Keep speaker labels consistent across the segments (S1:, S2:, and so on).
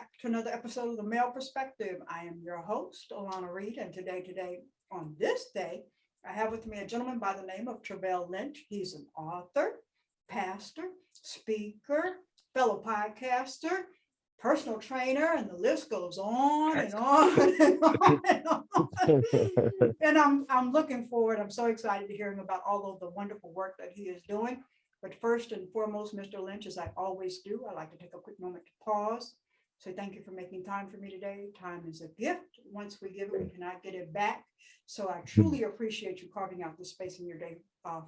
S1: back to another episode of The Male Perspective. I am your host, Lana Reid, and today, on this day, I have with me a gentleman by the name of Treveal Lynch. He's an author, pastor, speaker, fellow podcaster, personal trainer, and the list goes on and on and on and on. And I'm looking forward. I'm so excited to hearing about all of the wonderful work that he is doing. But first and foremost, Mr. Lynch, as I always do, I like to take a quick moment to pause. Say thank you for making time for me today. Time is a gift. Once we give it, we cannot get it back. So I truly appreciate you carving out this space in your day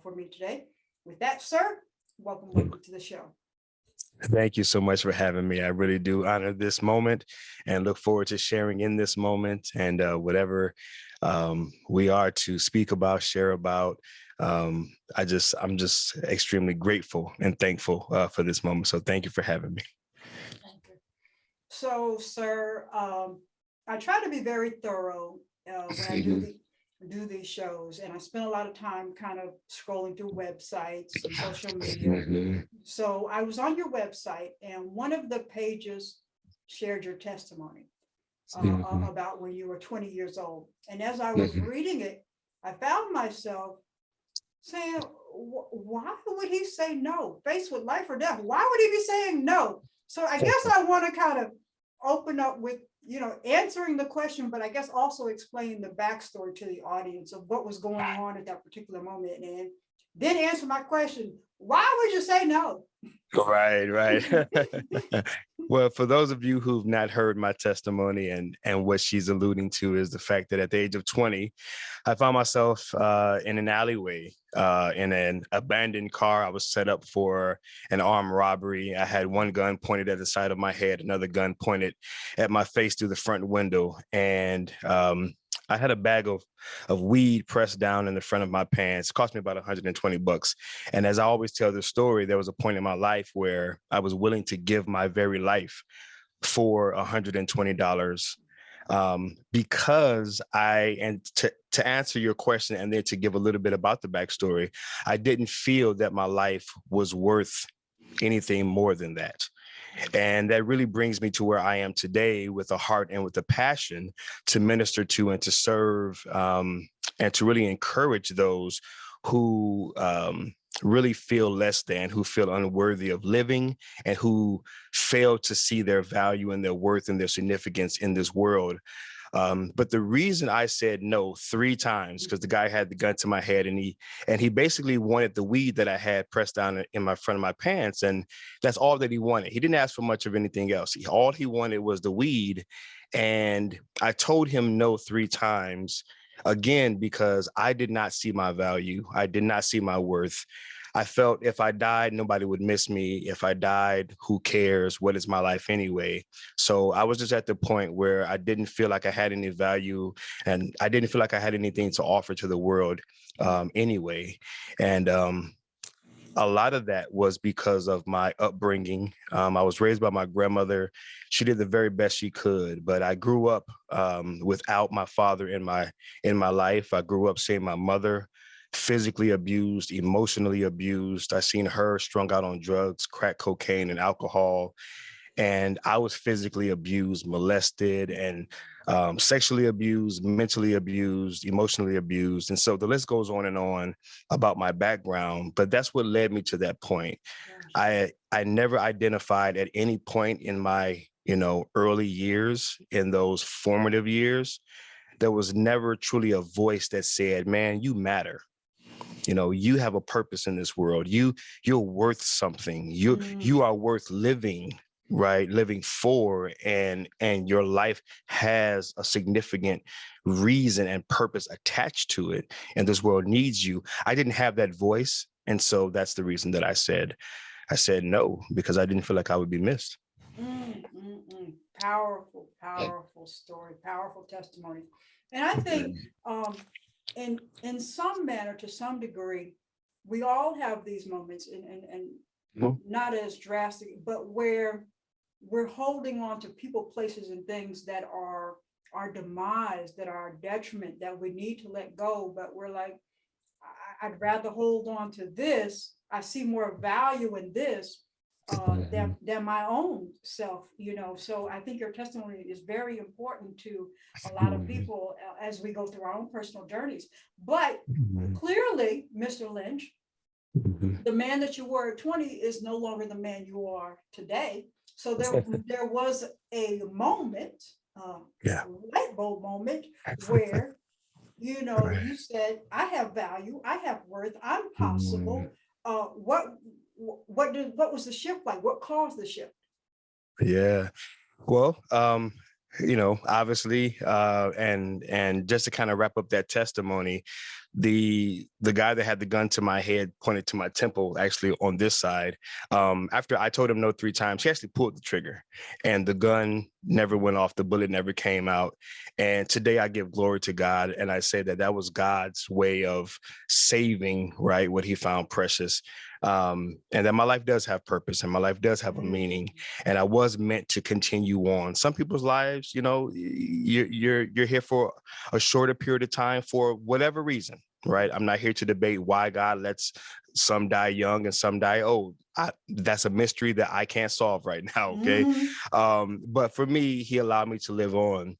S1: for me today. With that, sir, welcome to the show.
S2: Thank you so much for having me. I really do honor this moment and look forward to sharing in this moment and whatever we are to speak about, share about. I'm just extremely grateful and thankful for this moment. So thank you for having me.
S1: Thank you. So, sir, I try to be very thorough when I do these shows, and I spend a lot of time kind of scrolling through websites and social media. So I was on your website, and one of the pages shared your testimony about when you were 20 years old. And as I was reading it, I found myself saying, why would he say no? Faced with life or death, why would he be saying no? So I guess I want to kind of open up with, answering the question, but I guess also explain the backstory to the audience of what was going on at that particular moment. And then answer my question, why would you say no?
S2: Right. Well, for those of you who've not heard my testimony and what she's alluding to is the fact that at the age of 20, I found myself in an alleyway in an abandoned car. I was set up for an armed robbery. I had one gun pointed at the side of my head, another gun pointed at my face through the front window. And I had a bag of weed pressed down in the front of my pants. It cost me about $120. And as I always tell this story, there was a point in my life where I was willing to give my very life for $120 because to answer your question and then to give a little bit about the backstory, I didn't feel that my life was worth anything more than that. And that really brings me to where I am today with a heart and with a passion to minister to and to serve and to really encourage those who really feel less than, who feel unworthy of living, and who fail to see their value and their worth and their significance in this world. But the reason I said no 3 times, because the guy had the gun to my head and he basically wanted the weed that I had pressed down in my front of my pants. And that's all that he wanted. He didn't ask for much of anything else. All he wanted was the weed. And I told him no 3 times, again, because I did not see my value. I did not see my worth. I felt if I died, nobody would miss me. If I died, who cares? What is my life anyway? So I was just at the point where I didn't feel like I had any value and I didn't feel like I had anything to offer to the world anyway. And a lot of that was because of my upbringing. I was raised by my grandmother. She did the very best she could, but I grew up without my father in my life. I grew up seeing my mother physically abused, emotionally abused. I seen her strung out on drugs, crack cocaine, and alcohol. And I was physically abused, molested, and sexually abused, mentally abused, emotionally abused. And so the list goes on and on about my background, but that's what led me to that point. I never identified at any point in my, early years, in those formative years, there was never truly a voice that said, man, you matter. You have a purpose in this world. You're worth something. You are worth living, right? Living for, and your life has a significant reason and purpose attached to it. And this world needs you. I didn't have that voice. And so that's the reason that I said no, because I didn't feel like I would be missed.
S1: Powerful story, powerful testimony. And I think in some manner, to some degree, we all have these moments and not as drastic, but where we're holding on to people, places, and things that are our demise, that are our detriment, that we need to let go. But we're like, I'd rather hold on to this. I see more value in this than my own self, So I think your testimony is very important to a lot of people as we go through our own personal journeys. But clearly, Mr. Lynch, the man that you were at 20 is no longer the man you are today. So there was a moment, light bulb moment, where you said, I have value, I have worth, I'm possible. What was the shift like? What caused the shift?
S2: Yeah. Well, obviously, and just to kind of wrap up that testimony, the guy that had the gun to my head pointed to my temple, actually on this side. After I told him no 3 times, he actually pulled the trigger, and the gun never went off. The bullet never came out. And today I give glory to God, and I say that was God's way of saving, right, what He found precious. And that my life does have purpose, and my life does have a meaning, and I was meant to continue on. Some people's lives, you're here for a shorter period of time for whatever reason, right? I'm not here to debate why God lets some die young and some die old. That's a mystery that I can't solve right now, okay? But for me, He allowed me to live on.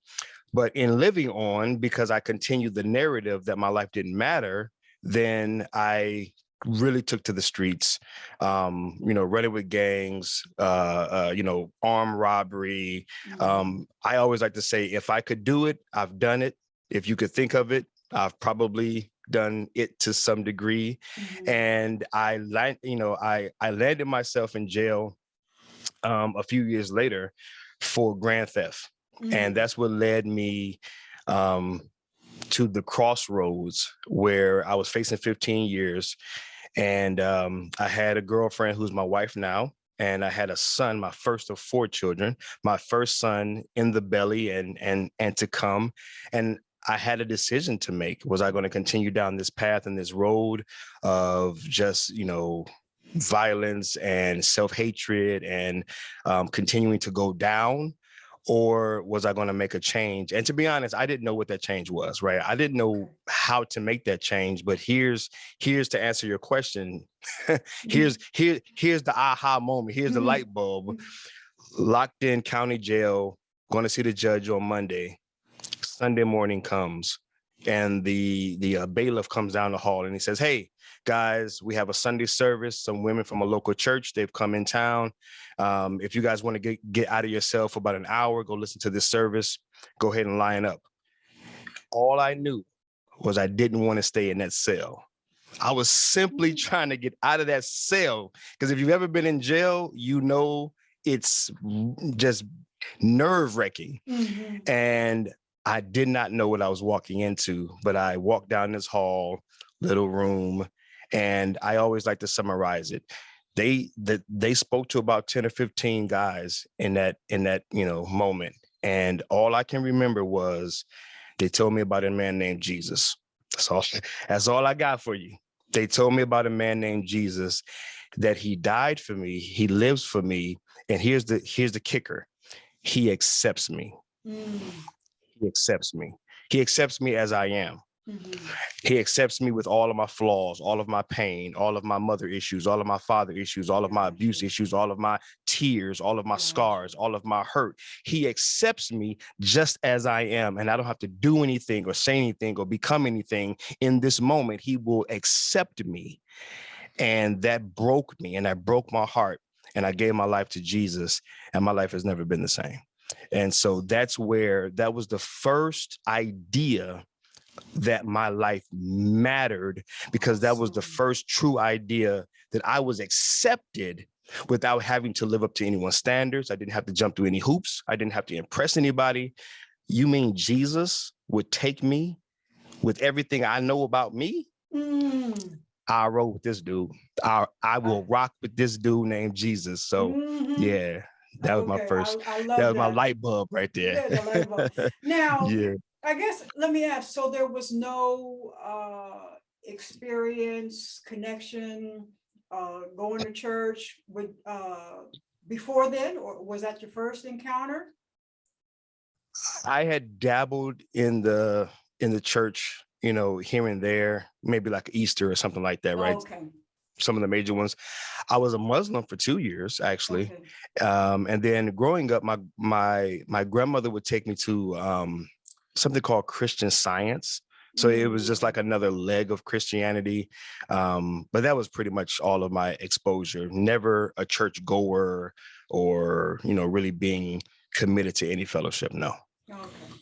S2: But in living on, because I continued the narrative that my life didn't matter, then I really took to the streets, running with gangs, armed robbery. I always like to say, if I could do it, I've done it. If you could think of it, I've probably done it to some degree. And I landed myself in jail a few years later for grand theft. And that's what led me to the crossroads where I was facing 15 years. And I had a girlfriend who's my wife now. And I had a son, my first of 4 children, my first son in the belly and to come. And I had a decision to make. Was I going to continue down this path and this road of just, violence and self-hatred and continuing to go down? Or was I going to make a change? And to be honest, I didn't know what that change was, right? I didn't know how to make that change. But here's to answer your question. Here's the aha moment. Here's the light bulb. Locked in county jail, going to see the judge on Monday. Sunday morning comes, and the bailiff comes down the hall and he says, "Hey, guys, we have a Sunday service. Some women from a local church, they've come in town. If you guys want to get out of your cell for about an hour, go listen to this service, go ahead and line up." All I knew was I didn't want to stay in that cell. I was simply trying to get out of that cell, because if you've ever been in jail, it's just nerve-wracking. And I did not know what I was walking into, but I walked down this hall, little room, and I always like to summarize it. They spoke to about 10 or 15 guys in that moment. And all I can remember was they told me about a man named Jesus. That's all I got for you. They told me about a man named Jesus, that He died for me, He lives for me, and here's the kicker. He accepts me. He accepts me. He accepts me as I am. He accepts me with all of my flaws, all of my pain, all of my mother issues, all of my father issues, all of my abuse issues, all of my tears, all of my scars, all of my hurt. He accepts me just as I am, and I don't have to do anything or say anything or become anything. In this moment, He will accept me. And that broke me, and that broke my heart. And I gave my life to Jesus, and my life has never been the same. And so that was the first idea that my life mattered, because that was the first true idea that I was accepted without having to live up to anyone's standards. I didn't have to jump through any hoops. I didn't have to impress anybody. You mean Jesus would take me with everything I know about me? I roll with this dude. I will rock with this dude named Jesus. So yeah. That was my first. That was my light bulb right there.
S1: Yeah, the light bulb. Now, I guess let me ask. So there was no experience, connection, going to church with before then, or was that your first encounter?
S2: I had dabbled in the church, here and there, maybe like Easter or something like that, right?
S1: Okay.
S2: some of the major ones. I was a Muslim for 2 years, actually.
S1: Okay.
S2: And then growing up, my grandmother would take me to something called Christian Science. So it was just like another leg of Christianity. But that was pretty much all of my exposure. Never a church goer or, really being committed to any fellowship. No.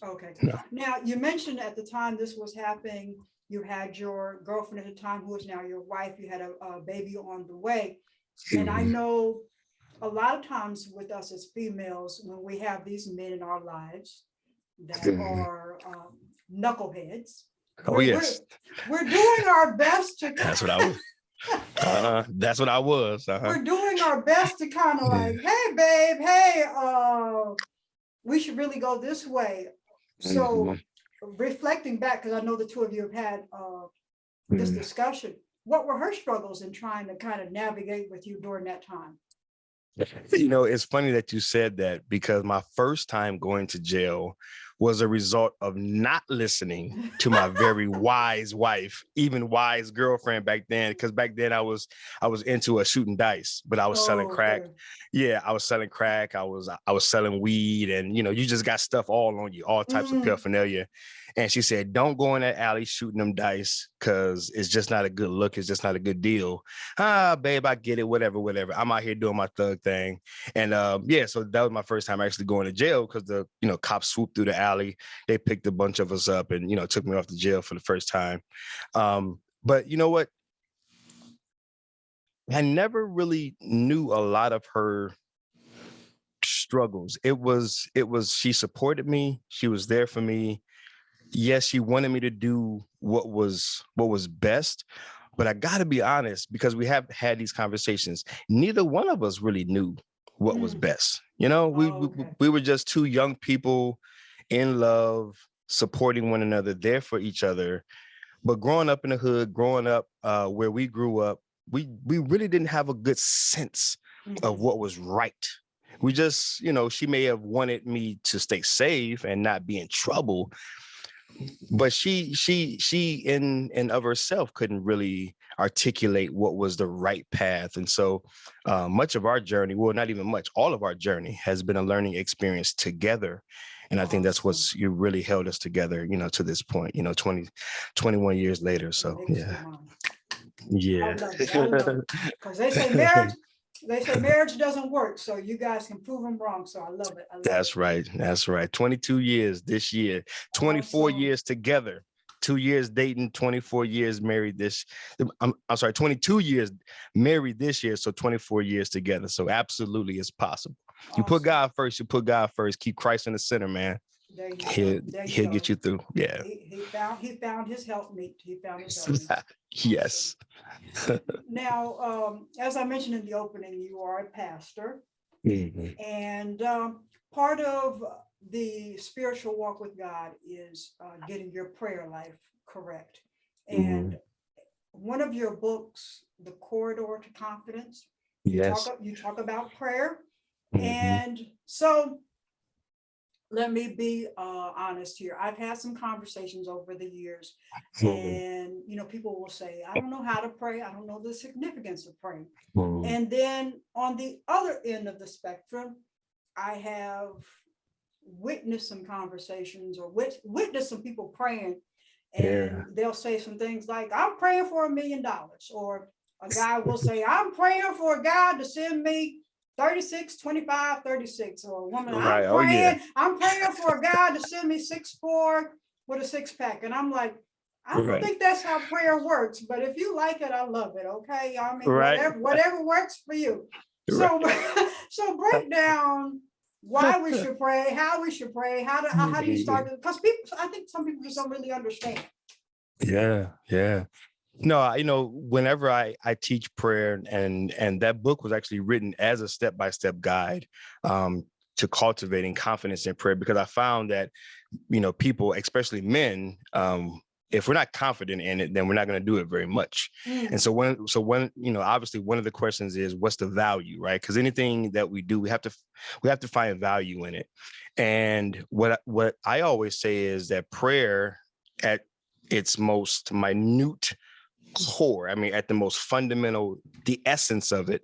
S1: Okay.
S2: No.
S1: Now, you mentioned at the time this was happening, you had your girlfriend at the time, who is now your wife, you had a baby on the way. And I know a lot of times with us as females, when we have these men in our lives that are knuckleheads,
S2: Yes.
S1: we're doing our best to.
S2: That's what I was. That's what I was.
S1: We're doing our best to kind of like, hey, babe, hey, we should really go this way. So reflecting back, because I know the two of you have had this discussion, what were her struggles in trying to kind of navigate with you during that time?
S2: It's funny that you said that, because my first time going to jail was a result of not listening to my very wise wife, even wise girlfriend back then. Because back then I was into shooting dice, but I was selling crack.
S1: Okay.
S2: Yeah, I was selling crack. I was selling weed, and you just got stuff all on you, all types of paraphernalia. And she said, "Don't go in that alley shooting them dice, because it's just not a good look. It's just not a good deal." Babe, I get it. Whatever. I'm out here doing my thug thing. And so that was my first time actually going to jail, because the cops swooped through the alley. They picked a bunch of us up and took me off to jail for the first time. But you know what? I never really knew a lot of her struggles. It was she supported me. She was there for me. Yes, she wanted me to do what was best. But I got to be honest, because we have had these conversations, neither one of us really knew what was best. We were just two young people in love, supporting one another, there for each other. But growing up in the hood, growing up where we grew up, we really didn't have a good sense of what was right. We just, she may have wanted me to stay safe and not be in trouble, but she in of herself couldn't really articulate what was the right path. And so much of our journey, well, not even much, all of our journey has been a learning experience together. And I think that's what's really held us together, to this point, 21 years later. So yeah.
S1: I love it. Because they say marriage doesn't work, so you guys can prove them wrong. So I love it.
S2: That's right. 22 years this year, 24 years together, 2 years dating, 24 years married I'm sorry, 22 years married this year, so 24 years together. So absolutely it's possible. You put God first, keep Christ in the center, man. He'll get you through. Yeah.
S1: He found his helpmeet.
S2: Yes.
S1: Now, as I mentioned in the opening, you are a pastor. And part of the spiritual walk with God is getting your prayer life correct. And one of your books, The Corridor to Confidence, you talk about prayer. And so let me be honest here. I've had some conversations over the years, and people will say, I don't know how to pray. I don't know the significance of praying. And then on the other end of the spectrum, I have witnessed some conversations or witnessed some people praying, and they'll say some things like, I'm praying for $1 million. Or a guy will say, I'm praying for God to send me 36, 25, 36, or a woman, I'm praying for a God to send me 6'4" with a six-pack. And I'm like, I don't think that's how prayer works, but if you like it, I love it. Okay. I mean, whatever works for you. So break down why we should pray, how we should pray, how do you start it? Because I think some people just don't really understand.
S2: Yeah. No, whenever I teach prayer, and that book was actually written as a step-by-step guide to cultivating confidence in prayer, because I found that, people, especially men, if we're not confident in it, then we're not going to do it very much. And so when, obviously one of the questions is, what's the value, right? Because anything that we do, we have to find value in it. And what I always say is that prayer, at its most minute core, I mean, at the most fundamental, the essence of it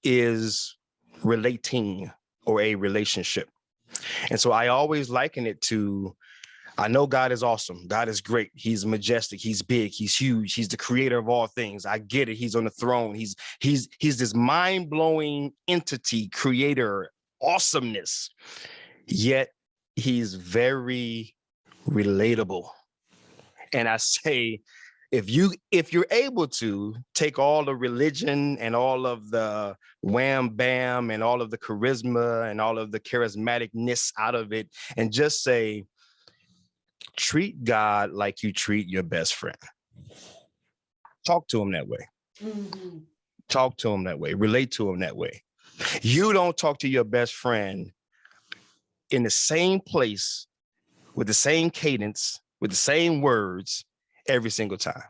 S2: is relating or a relationship. And so I always liken it to, I know God is awesome. God is great. He's majestic. He's big. He's huge. He's the creator of all things. I get it. He's on the throne. He's this mind-blowing entity, creator, awesomeness. Yet he's very relatable. And I say, if you're able to take all the religion and all of the wham bam and all of the charisma and all of the charismaticness out of it and just say, treat God like you treat your best friend. Talk to him that way.
S1: Mm-hmm.
S2: Talk to him that way. Relate to him that way. You don't talk to your best friend in the same place, with the same cadence, with the same words every single time.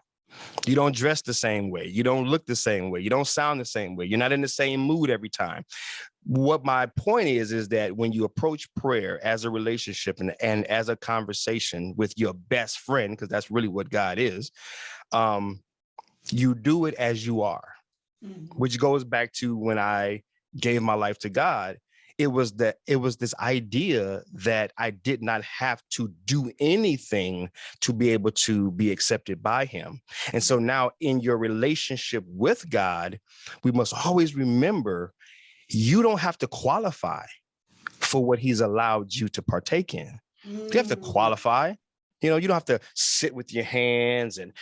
S2: You don't dress the same way. You don't look the same way. You don't sound the same way. You're not in the same mood every time. What my point is that when you approach prayer as a relationship and as a conversation with your best friend, because that's really what God is, you do it as you are, which goes back to when I gave my life to God. It was this idea that I did not have to do anything to be able to be accepted by him. And so now in your relationship with God, we must always remember you don't have to qualify for what he's allowed you to partake in. You have to qualify. You know, you don't have to sit with your hands and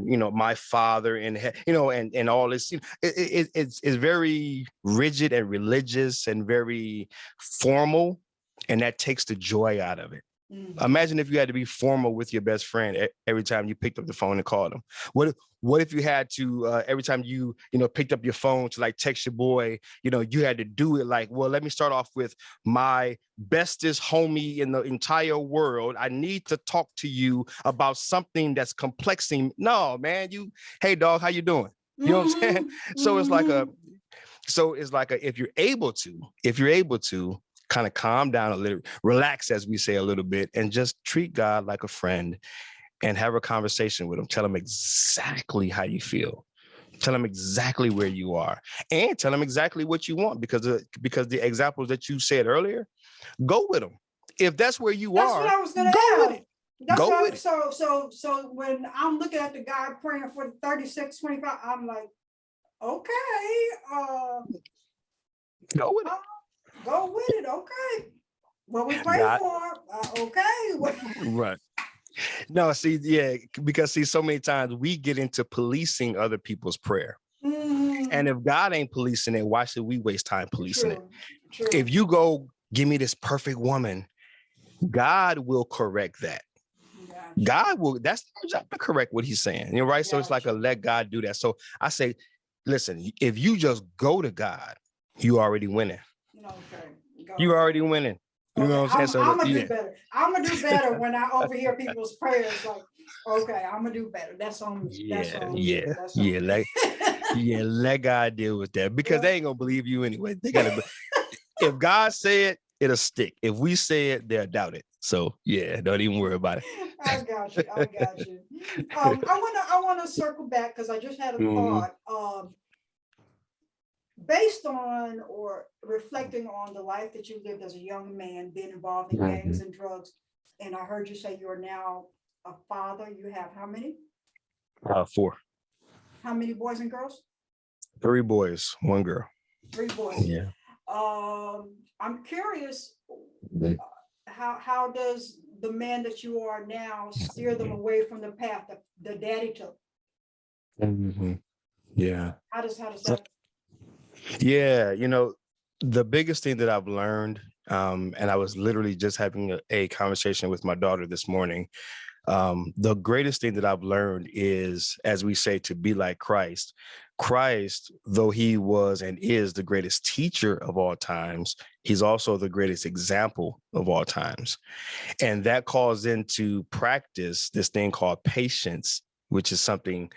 S2: you know, my Father in you know, and all this. You know, it's very rigid and religious and very formal, and that takes the joy out of it. Imagine if you had to be formal with your best friend every time you picked up the phone and called him. What if you had to every time you picked up your phone to like text your boy, you had to do it like, well, let me start off with my bestest homie in the entire world. I need to talk to you about something that's complexing. No, man, hey dog, how you doing? You know what I'm saying? So it's like if you're able to kind of calm down a little, relax, as we say, a little bit, and just treat God like a friend and have a conversation with him. Tell him exactly how you feel. Tell him exactly where you are, and tell him exactly what you want, because the examples that you said earlier, go with them. If that's where you
S1: that's
S2: are,
S1: what I was going to
S2: go
S1: ask.
S2: with it.
S1: That's
S2: go
S1: what
S2: with it.
S1: So when I'm looking at the guy praying for the 3625, I'm like, okay,
S2: go with it.
S1: Go with it. Okay. What we pray for. Okay.
S2: Right. No, see, yeah, because so many times we get into policing other people's prayer. And if God ain't policing it, why should we waste time policing it? True. If you go, give me this perfect woman, God will correct that. Gotcha. God will, that's our job to correct what he's saying. Right? Gotcha. So it's like let God do that. So I say, listen, if you just go to God, you already winning. Okay. You already winning. You know what I'm saying?
S1: I'm gonna do better. I'm gonna do better when I overhear people's prayers. Like, okay, I'm gonna do better. That's on me.
S2: Let God deal with that, because they ain't gonna believe you anyway. They gotta. If God say it, it'll stick. If we say it, they'll doubt it. So don't even worry about it.
S1: I got you. I wanna circle back because I just had a thought. Based on or reflecting on the life that you lived as a young man, being involved in gangs and drugs, and I heard you say you are now a father. You have how many?
S2: 4.
S1: How many boys and girls?
S2: 3 boys, 1 girl.
S1: 3 boys.
S2: Yeah.
S1: I'm curious, how does the man that you are now steer them away from the path that the daddy took?
S2: Yeah.
S1: How does that?
S2: Yeah, the biggest thing that I've learned, and I was literally just having a conversation with my daughter this morning. The greatest thing that I've learned is, as we say, to be like Christ. Christ, though he was and is the greatest teacher of all times, he's also the greatest example of all times. And that calls into practice this thing called patience, which is something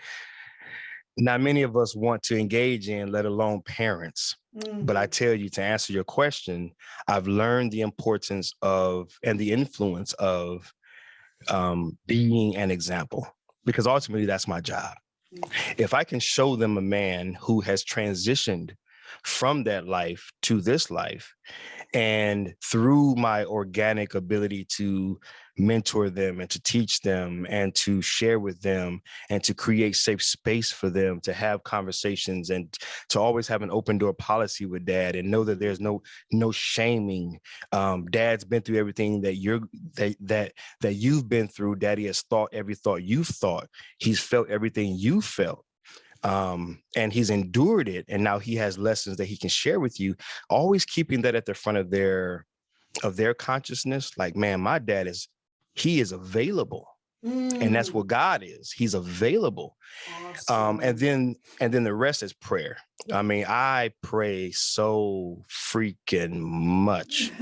S2: not many of us want to engage in, let alone parents. But I tell you, to answer your question, I've learned the importance of and the influence of being an example, because ultimately that's my job. If I can show them a man who has transitioned from that life to this life, and through my organic ability to mentor them and to teach them and to share with them and to create safe space for them to have conversations and to always have an open door policy with dad and know that there's no shaming. Dad's been through everything that you've been through. Daddy has thought every thought you've thought. He's felt everything you felt. And he's endured it, and now he has lessons that he can share with you, always keeping that at the front of their consciousness. Like, man, my dad is available. And that's what God is. He's available. Awesome. And then the rest is prayer. I mean, I pray so freaking much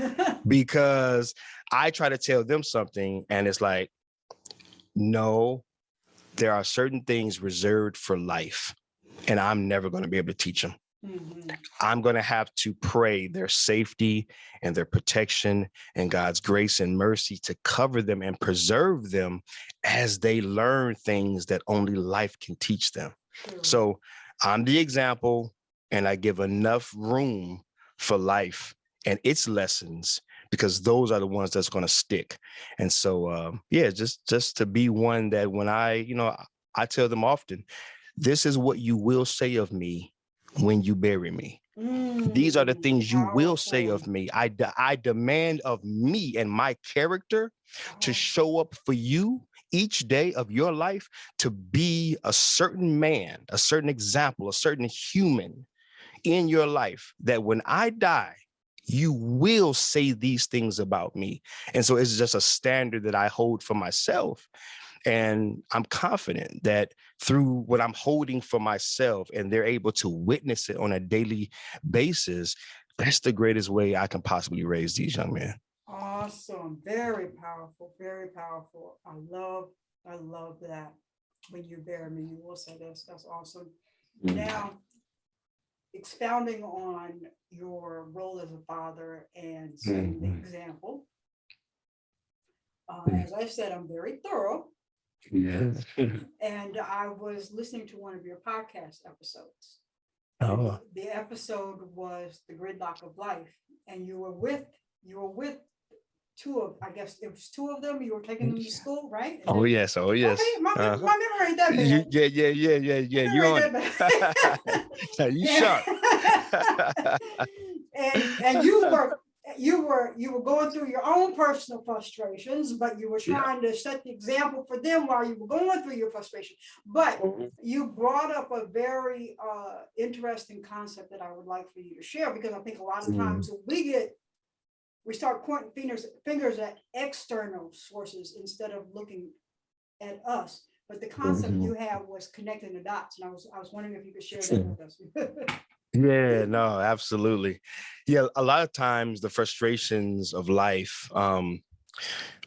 S2: because I try to tell them something and it's like, no, there are certain things reserved for life, and I'm never going to be able to teach them. Mm-hmm. I'm going to have to pray their safety and their protection and God's grace and mercy to cover them and preserve them as they learn things that only life can teach them. Sure. So I'm the example, and I give enough room for life and its lessons, because those are the ones that's going to stick. And so, just to be one that when I tell them often, this is what you will say of me when you bury me. These are the things you will say of me. I demand of me and my character to show up for you each day of your life, to be a certain man, a certain example, a certain human in your life, that when I die, you will say these things about me. And so it's just a standard that I hold for myself. And I'm confident that through what I'm holding for myself and they're able to witness it on a daily basis, that's the greatest way I can possibly raise these young men.
S1: Awesome. Very powerful. Very powerful. I love that. When you bury me, you will say this. That's awesome. Mm-hmm. Now, expounding on your role as a father and setting the example. As I said, I'm very thorough. Yes. And I was listening to one of your podcast episodes. Oh. The episode was The Gridlock of Life, and you were with two of, I guess it was two of them. You were taking them to school, right?
S2: Oh yes. Okay,
S1: my memory ain't that bad.
S2: Yeah. You're on. You sharp.
S1: and you were going through your own personal frustrations, but you were trying to set the example for them while you were going through your frustration. But you brought up a very interesting concept that I would like for you to share, because I think a lot of times we start pointing fingers at external sources instead of looking at us. But the concept you have was connecting the dots, and I was wondering if you could share that with us.
S2: Yeah, no, absolutely. Yeah, a lot of times the frustrations of life,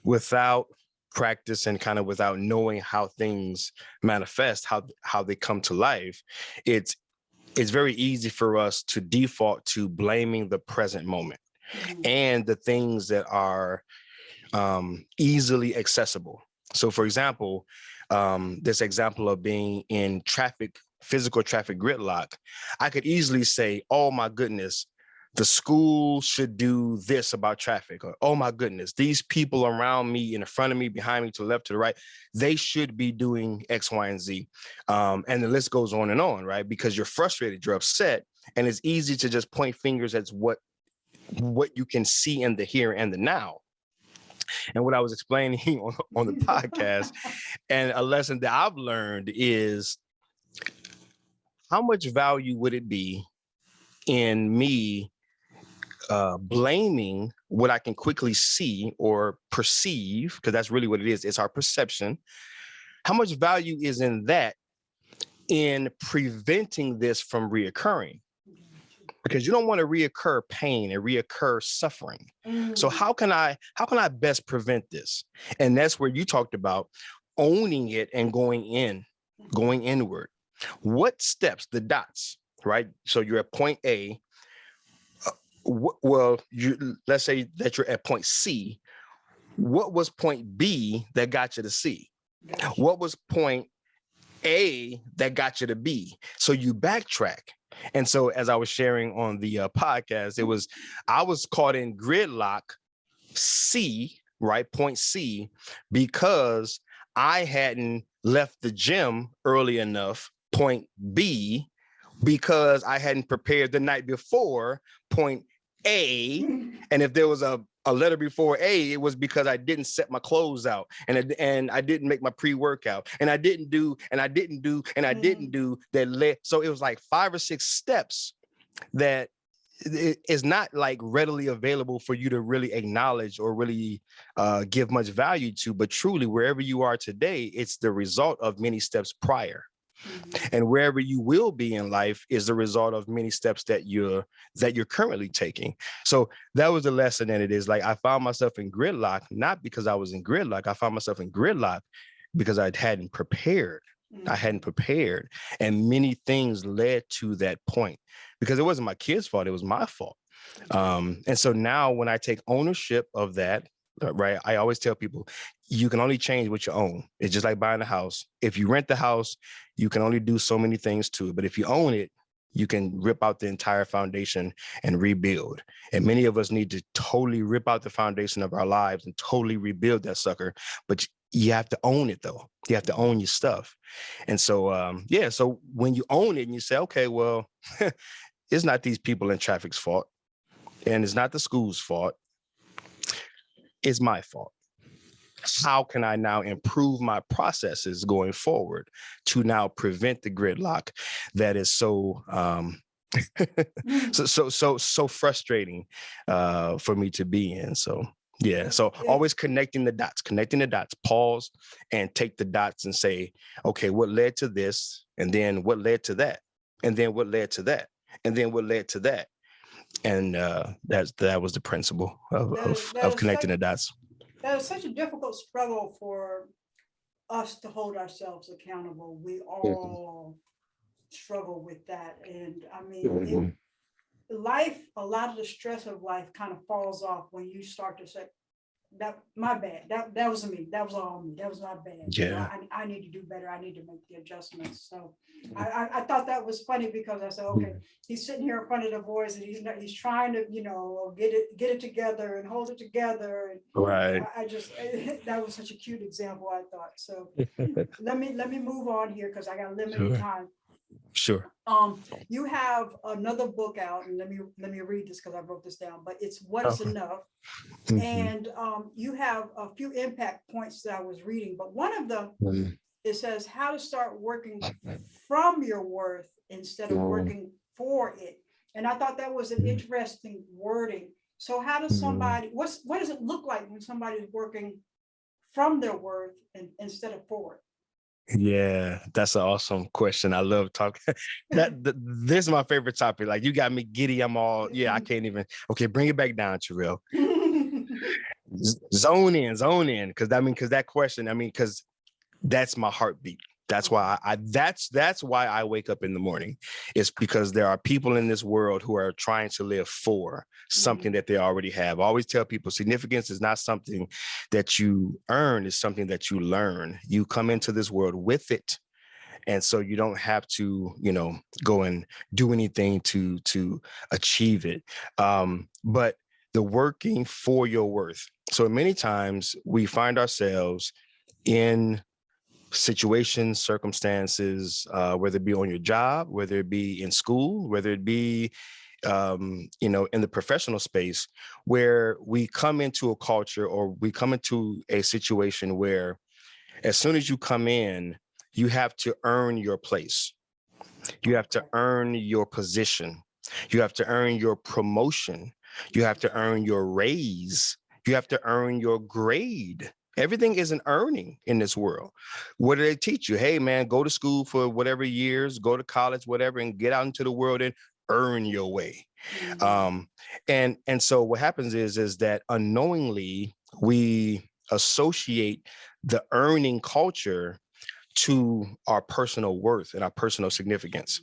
S2: without practice and kind of without knowing how things manifest, how they come to life, it's very easy for us to default to blaming the present moment and the things that are easily accessible. So, for example, this example of being in physical traffic gridlock, I could easily say, oh my goodness, the school should do this about traffic, or oh my goodness, these people around me, in front of me, behind me, to the left, to the right, they should be doing X, Y, and Z. And the list goes on and on, right? Because you're frustrated, you're upset, and it's easy to just point fingers at what you can see in the here and the now. And what I was explaining on the podcast, and a lesson that I've learned, is how much value would it be in me blaming what I can quickly see or perceive, because that's really what it is. It's our perception. How much value is in that, in preventing this from reoccurring? Because you don't want to reoccur pain and reoccur suffering. So how can I best prevent this? And that's where you talked about owning it and going inward. What steps, the dots, right? So you're at point A. Let's say that you're at point C. What was point B that got you to C? Gotcha. What was point A that got you to B. So you backtrack. And so as I was sharing on the podcast, I was caught in gridlock C, right? Point C, because I hadn't left the gym early enough. Point B, because I hadn't prepared the night before. Point A. And if there was a letter before A, it was because I didn't set my clothes out, and I didn't make my pre-workout, and I didn't do that led. So it was like 5 or 6 steps that it is not like readily available for you to really acknowledge or really give much value to, but truly wherever you are today, it's the result of many steps prior. And wherever you will be in life is the result of many steps that you're currently taking. So that was the lesson. And it is like, I found myself in gridlock, not because I was in gridlock. I found myself in gridlock because I hadn't prepared. I hadn't prepared. And many things led to that point, because it wasn't my kids' fault. It was my fault. And so now when I take ownership of that, right, I always tell people, you can only change what you own. It's just like buying a house. If you rent the house, you can only do so many things to it. But if you own it, you can rip out the entire foundation and rebuild. And many of us need to totally rip out the foundation of our lives and totally rebuild that sucker. But you have to own it, though. You have to own your stuff. And so, so when you own it and you say, okay, well, it's not these people in traffic's fault, and it's not the school's fault. It's my fault. How can I now improve my processes going forward to now prevent the gridlock that is so so frustrating for me to be in? So yeah, so always connecting the dots, pause and take the dots and say, okay, what led to this, and then what led to that, and then what led to that, and then what led to that. And that was the principle of connecting the dots.
S1: That is such a difficult struggle for us to hold ourselves accountable. We all struggle with that. And I mean, life, a lot of the stress of life kind of falls off when you start to say, that my bad. That was me. That was all me. That was my bad.
S2: Yeah.
S1: You know, I need to do better. I need to make the adjustments. So I thought that was funny, because I said, okay, he's sitting here in front of the boys and he's trying to, get it together and hold it together. And
S2: right.
S1: I just that was such a cute example, I thought. So let me move on here, because I got limited time.
S2: Sure.
S1: You have another book out, and let me read this because I wrote this down, but it's What is Enough. And you have a few impact points that I was reading, but one of them, it says how to start working from your worth instead of working for it. And I thought that was an interesting wording. So how does somebody, what does it look like when somebody's working from their worth instead of for it?
S2: Yeah, that's an awesome question. I love talking. This is my favorite topic. Like, you got me giddy. I'm all, I can't even. Okay, bring it back down, Treveal. Zone in, because that question, because that's my heartbeat. That's why that's why I wake up in the morning. It's because there are people in this world who are trying to live for something that they already have. I always tell people, significance is not something that you earn, it's something that you learn. You come into this world with it. And so you don't have to, go and do anything to achieve it. But the working for your worth. So many times we find ourselves in situations, circumstances, whether it be on your job, whether it be in school, whether it be, in the professional space, where we come into a culture or we come into a situation where as soon as you come in, you have to earn your place. You have to earn your position. You have to earn your promotion. You have to earn your raise. You have to earn your grade. Everything is an earning in this world. What do they teach you? Hey, man, go to school for whatever years, go to college, whatever, and get out into the world and earn your way. And so what happens is that unknowingly we associate the earning culture to our personal worth and our personal significance.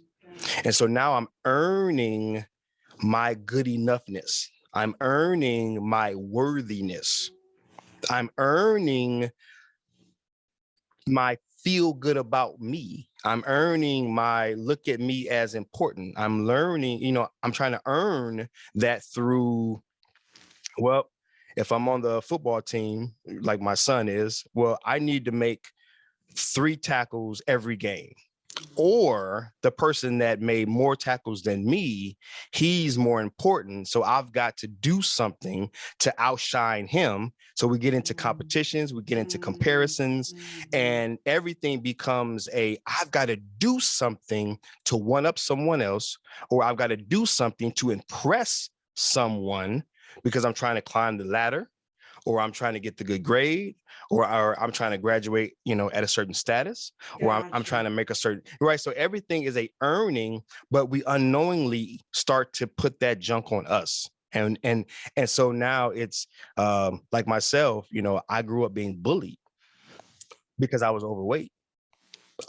S2: And so now I'm earning my good enoughness. I'm earning my worthiness. I'm earning my feel good about me. I'm earning my look at me as important. I'm learning, I'm trying to earn that through, well, if I'm on the football team, like my son is, well, I need to make 3 tackles every game. Or the person that made more tackles than me, he's more important. So I've got to do something to outshine him. So we get into competitions, we get into comparisons, and everything becomes I've got to do something to one up someone else, or I've got to do something to impress someone because I'm trying to climb the ladder, or I'm trying to get the good grade, or I'm trying to graduate, at a certain status, or I'm trying to make a certain, right? So everything is a earning, but we unknowingly start to put that junk on us. And so now it's like myself, I grew up being bullied because I was overweight.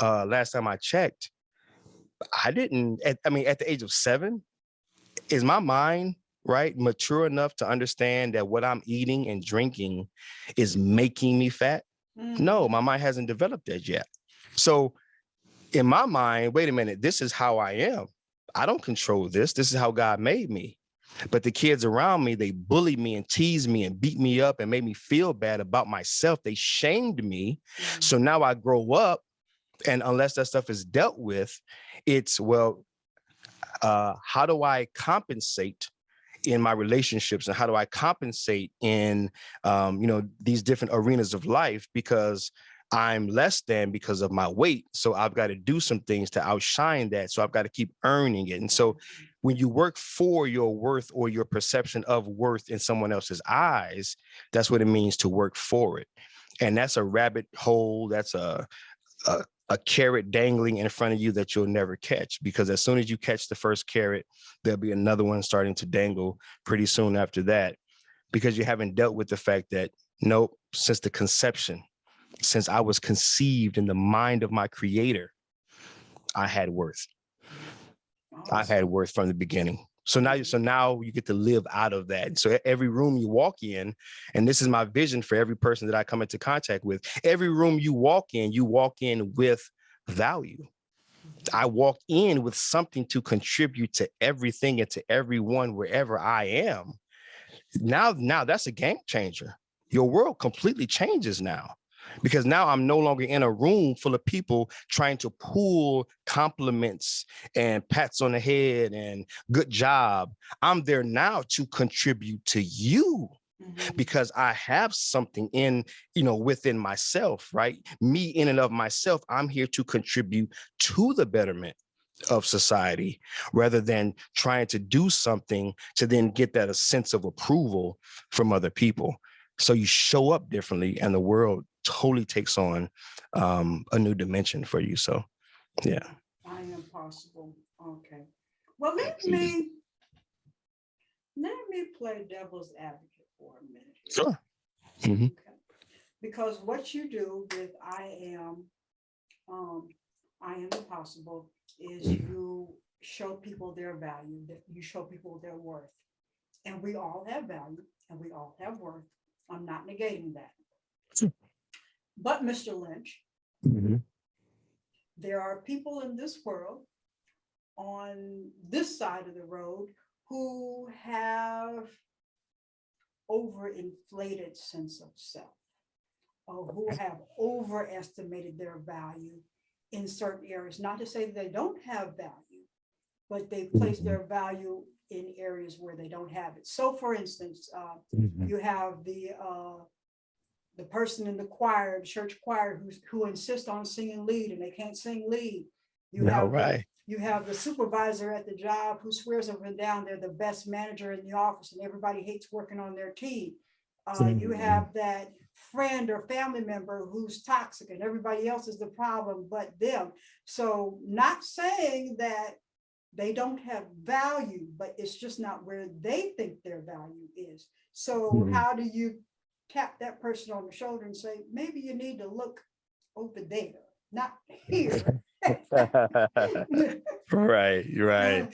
S2: Last time I checked, I didn't, at the age of 7, is my mind right mature enough to understand that what I'm eating and drinking is making me fat? No, my mind hasn't developed that yet. So in my mind, wait a minute, this is how I am. I don't control this. This is how God made me. But the kids around me, they bullied me and teased me and beat me up and made me feel bad about myself. They shamed me. So now I grow up, and unless that stuff is dealt with, it's, well, how do I compensate in my relationships, and how do I compensate in, these different arenas of life, because I'm less than because of my weight. So I've got to do some things to outshine that. So I've got to keep earning it. And so when you work for your worth or your perception of worth in someone else's eyes, that's what it means to work for it. And that's a rabbit hole. That's a carrot dangling in front of you that you'll never catch, because as soon as you catch the first carrot, there'll be another one starting to dangle pretty soon after that, because you haven't dealt with the fact that, nope, since the conception, since I was conceived in the mind of my creator, I had worth. Awesome. I had worth from the beginning. So now you get to live out of that. So every room you walk in, and this is my vision for every person that I come into contact with, every room you walk in with value. I walk in with something to contribute to everything and to everyone wherever I am. Now that's a game changer. Your world completely changes now, because now I'm no longer in a room full of people trying to pull compliments and pats on the head and good job. I'm there now to contribute to you, because I have something within myself, right? Me in and of myself, I'm here to contribute to the betterment of society, rather than trying to do something to then get that a sense of approval from other people. So you show up differently, and the world totally takes on a new dimension for you. So, yeah.
S1: I am possible. Okay. Well, let me play devil's advocate for a minute.
S2: Sure. Mm-hmm.
S1: Okay. Because what you do with I am impossible is you show people their value, that you show people their worth. And we all have value and we all have worth. I'm not negating that. But Mr. Lynch, there are people in this world on this side of the road who have overinflated sense of self, or who have overestimated their value in certain areas. Not to say that they don't have value, but they place their value in areas where they don't have it. So for instance, you have the person in the choir, the church choir, who insists on singing lead and they can't sing lead. You have the supervisor at the job who swears up and down they're the best manager in the office and everybody hates working on their team. You have that friend or family member who's toxic and everybody else is the problem but them. So not saying that they don't have value, but it's just not where they think their value is. So how do you tap that person on the shoulder and say, maybe you need to look over there, not here?
S2: Right.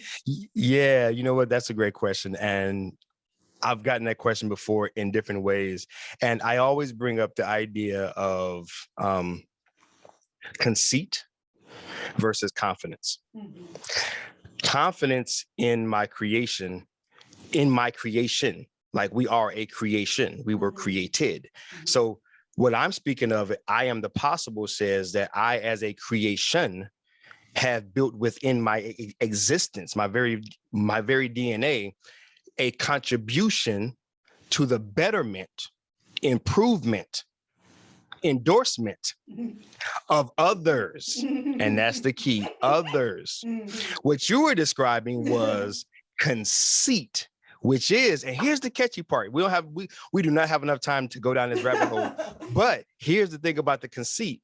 S2: Yeah, you know what? That's a great question. And I've gotten that question before in different ways. And I always bring up the idea of conceit versus confidence.
S1: Mhm.
S2: Confidence in my creation, like we are a creation, we were created. So what I'm speaking of, I am the possible, says that I, as a creation, have built within my existence, my very DNA, a contribution to the betterment, improvement, endorsement of others. And that's the key, others. What you were describing was conceit, which is, and here's the catchy part. We do not have enough time to go down this rabbit hole. But here's the thing about the conceit.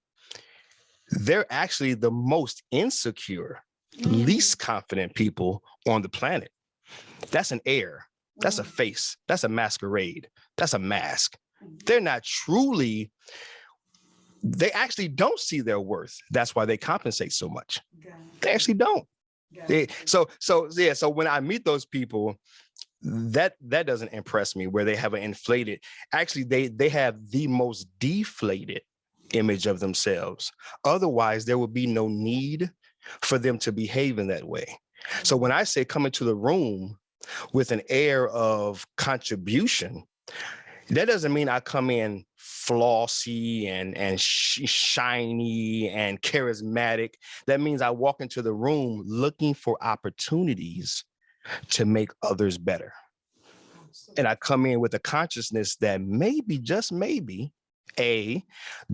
S2: They're actually the most insecure, least confident people on the planet. That's an air. That's a face. That's a masquerade. That's a mask. They're not truly, they actually don't see their worth. That's why they compensate so much. They actually don't. So when I meet those people, that doesn't impress me, where they have an inflated, actually they have the most deflated image of themselves. Otherwise, there would be no need for them to behave in that way. So when I say come into the room with an air of contribution, that doesn't mean I come in flossy and shiny and charismatic. That means I walk into the room looking for opportunities to make others better. And I come in with a consciousness that maybe, just maybe,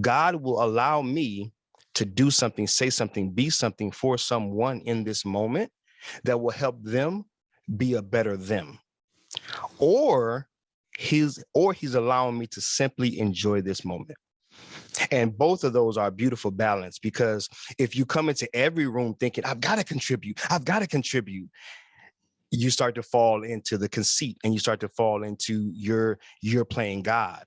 S2: God will allow me to do something, say something, be something for someone in this moment that will help them be a better them. Or he's allowing me to simply enjoy this moment. And both of those are a beautiful balance, because if you come into every room thinking, I've got to contribute, you start to fall into the conceit, and you start to fall into you're playing God.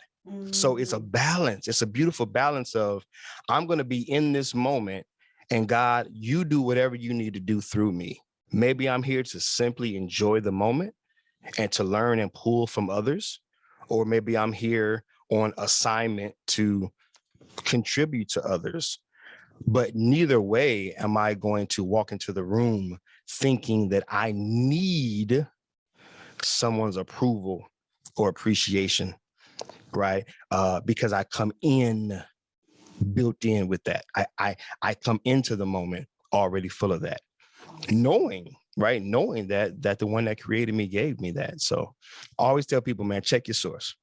S2: So it's a balance. It's a beautiful balance of, I'm going to be in this moment, and God, you do whatever you need to do through me. Maybe I'm here to simply enjoy the moment and to learn and pull from others, or maybe I'm here on assignment to contribute to others. But neither way am I going to walk into the room thinking that I need someone's approval or appreciation, right? Because I come in built in with that. I come into the moment already full of that, knowing that the one that created me gave me that. So I always tell people, man, check your source.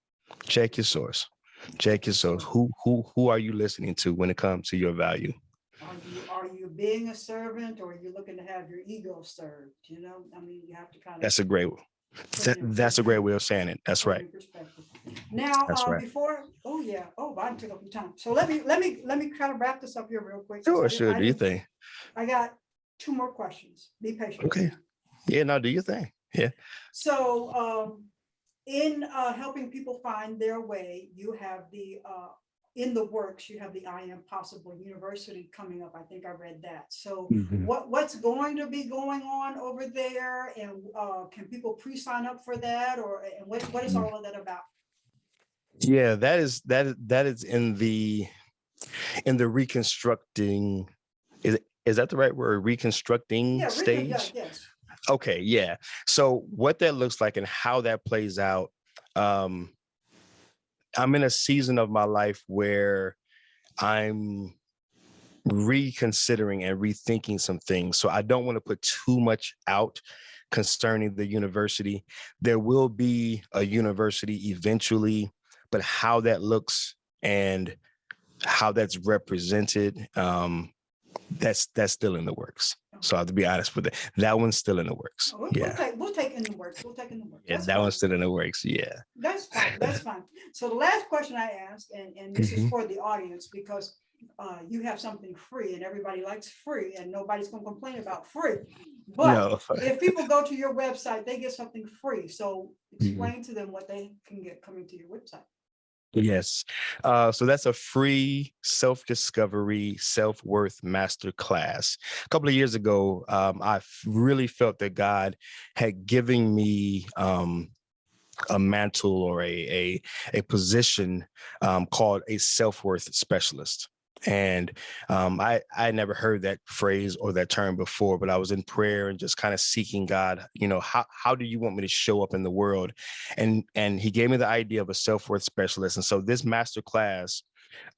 S2: Who are you listening to when it comes to your value?
S1: Are you being a servant, or are you looking to have your ego served? You have to kind of.
S2: That's a great way of saying it. That's right.
S1: Now,
S2: That's right.
S1: I took up your time. So let me kind of wrap this up here real quick.
S2: Sure. Do your thing.
S1: I got 2 more questions. Be patient.
S2: Okay. Yeah, no, do your thing. Yeah.
S1: So in helping people find their way, you have in the works, you have the I Am Possible University coming up. I think I read that. So what's going to be going on over there, and can people pre-sign up for that, and what is all of that about?
S2: Yeah, that is in the reconstructing. Is that the right word? Reconstructing stage?
S1: Yes.
S2: Okay, yeah. So what that looks like and how that plays out, I'm in a season of my life where I'm reconsidering and rethinking some things. So I don't want to put too much out concerning the university. There will be a university eventually, but how that looks and how that's represented, that's still in the works. So I have to be honest with it. That one's still in the works.
S1: We'll take in the works.
S2: Yeah, that one's still in the works. Yeah.
S1: That's fine. So the last question I asked, and this is for the audience, because you have something free, and everybody likes free, and nobody's going to complain about free. But if people go to your website, they get something free. So explain to them what they can get coming to your website.
S2: Yes. So that's a free self-discovery, self-worth masterclass. A couple of years ago, I really felt that God had given me a mantle or a position called a self-worth specialist. And I had never heard that phrase or that term before, but I was in prayer and just kind of seeking God, how do you want me to show up in the world? And he gave me the idea of a self-worth specialist. And so this master class,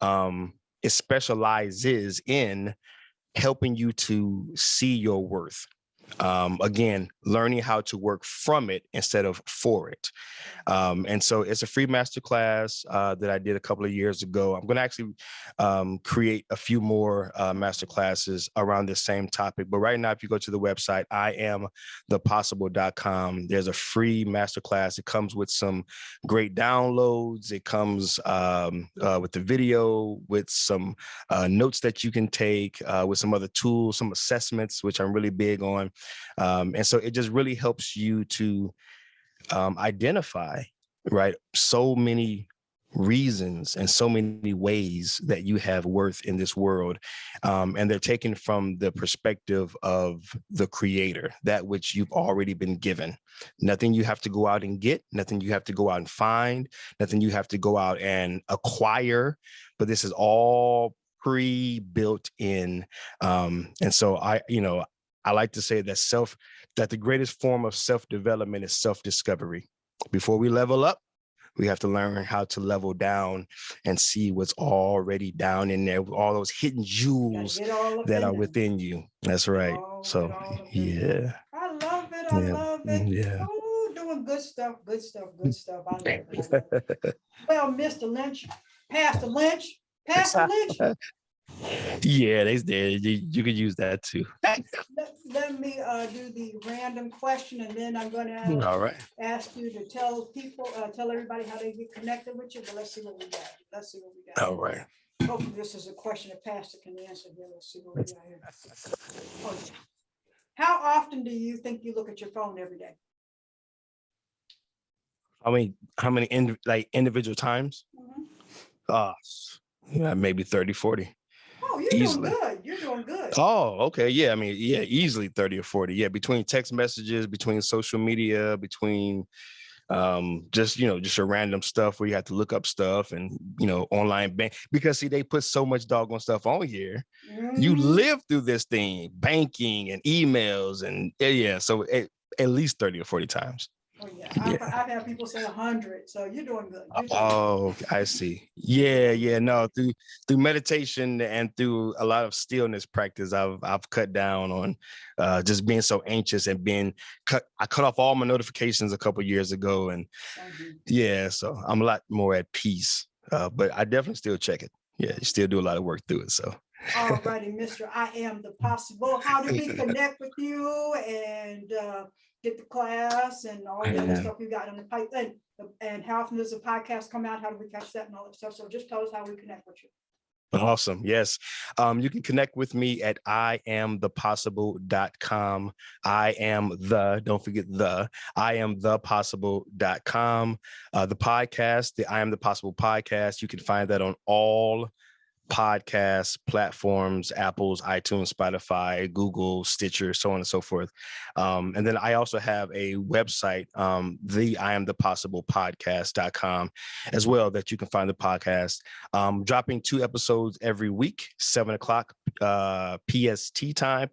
S2: it specializes in helping you to see your worth. Again, learning how to work from it instead of for it. And so it's a free masterclass that I did a couple of years ago. I'm going to actually create a few more masterclasses around this same topic. But right now, if you go to the website, IamThePossible.com, there's a free masterclass. It comes with some great downloads. It comes with the video, with some notes that you can take, with some other tools, some assessments, which I'm really big on. And so it just really helps you to identify, right, so many reasons and so many ways that you have worth in this world. And they're taken from the perspective of the creator, that which you've already been given. Nothing you have to go out and get, nothing you have to go out and find, nothing you have to go out and acquire, but this is all pre-built in. And so I like to say that the greatest form of self-development is self-discovery. Before we level up, we have to learn how to level down and see what's already down in there, all those hidden jewels that are within you. That's right. So, yeah.
S1: I love it. I
S2: Yeah.
S1: love it.
S2: Yeah.
S1: Oh, doing good stuff. Good stuff. Good stuff. I love it. I love it. Well, Mr. Lynch, Pastor Lynch, Pastor Lynch.
S2: Yeah, they did. You could use that too.
S1: Let me do the random question, and then I'm going to
S2: All right.
S1: ask you to tell everybody how they get connected with you. But let's see what we got.
S2: All right.
S1: Hopefully, this is a question that Pastor can answer here. Let's see what we got here. Oh, yeah. How often do you think you look at your phone every day?
S2: How many individual times? Yeah, maybe 30, 40.
S1: Oh, you're easily doing good. You're doing good.
S2: Oh, okay. Yeah. I mean, yeah, easily 30 or 40. Yeah. Between text messages, between social media, between just your random stuff where you have to look up stuff and, online bank, because see, they put so much doggone stuff on here. You live through this thing, banking and emails and yeah. So at least 30 or 40 times.
S1: Oh, yeah. I've had people say 100. So you're doing good.
S2: Oh, I see. Yeah. No, through meditation and through a lot of stillness practice, I've cut down on just being so anxious and I cut off all my notifications a couple of years ago, and yeah, so I'm a lot more at peace. But I definitely still check it. Yeah, you still do a lot of work through it. So.
S1: All righty, Mr. I Am the Possible. How do we connect with you and get the class and all the other stuff you got on the pipe? And how often does the podcast come out? How do we catch that and all that stuff? So just tell us how we connect with you.
S2: Awesome. Yes. You can connect with me at IamThePossible.com. Don't forget IamThePossible.com. The podcast, the I Am the Possible podcast, you can find that on all podcast platforms: Apple's, iTunes, Spotify, Google, Stitcher, so on and so forth. And then I also have a website, the IamThePossiblePodcast.com as well, that you can find the podcast. Dropping 2 episodes every week, 7:00 PST time.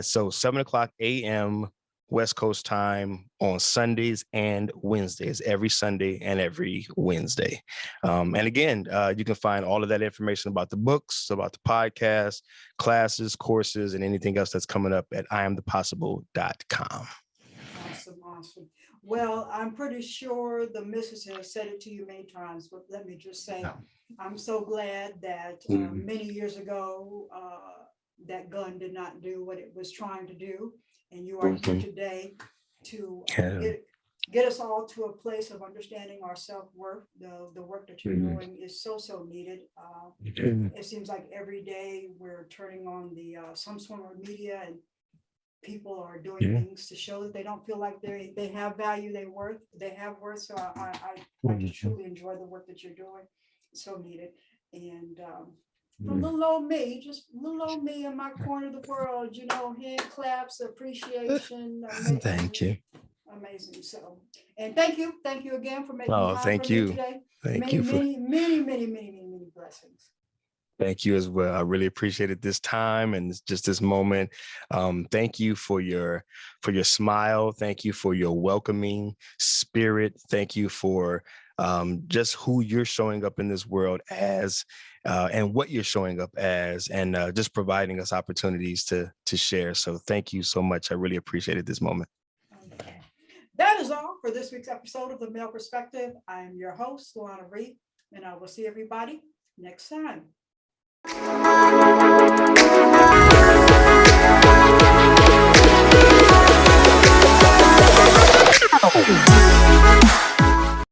S2: So 7:00 a.m. West Coast time on Sundays and Wednesdays, every Sunday and every Wednesday. And again, you can find all of that information about the books, about the podcast, classes, courses, and anything else that's coming up at IamThePossible.com.
S1: Awesome. Well, I'm pretty sure the missus has said it to you many times, but let me just say, I'm so glad that many years ago, that gun did not do what it was trying to do. And you are here today to get us all to a place of understanding our self-worth. The work that you're doing is so needed. It seems like every day we're turning on the some sort of media, and people are doing things to show that they don't feel like they have value, they have worth. So I just truly enjoy the work that you're doing. It's so needed. And little old me in my corner of the world, hand claps, appreciation. Amazing.
S2: Thank you.
S1: Amazing. So, and thank you again for making time for me today.
S2: Thank you.
S1: Many blessings.
S2: Thank you as well. I really appreciated this time and just this moment. Thank you for your smile. Thank you for your welcoming spirit. Thank you for just who you're showing up in this world as, and what you're showing up as, and just providing us opportunities to share. So thank you so much. I really appreciated this moment.
S1: Okay. That is all for this week's episode of The Male Perspective. I am your host, Lana Reid, and I will see everybody next time. Oh.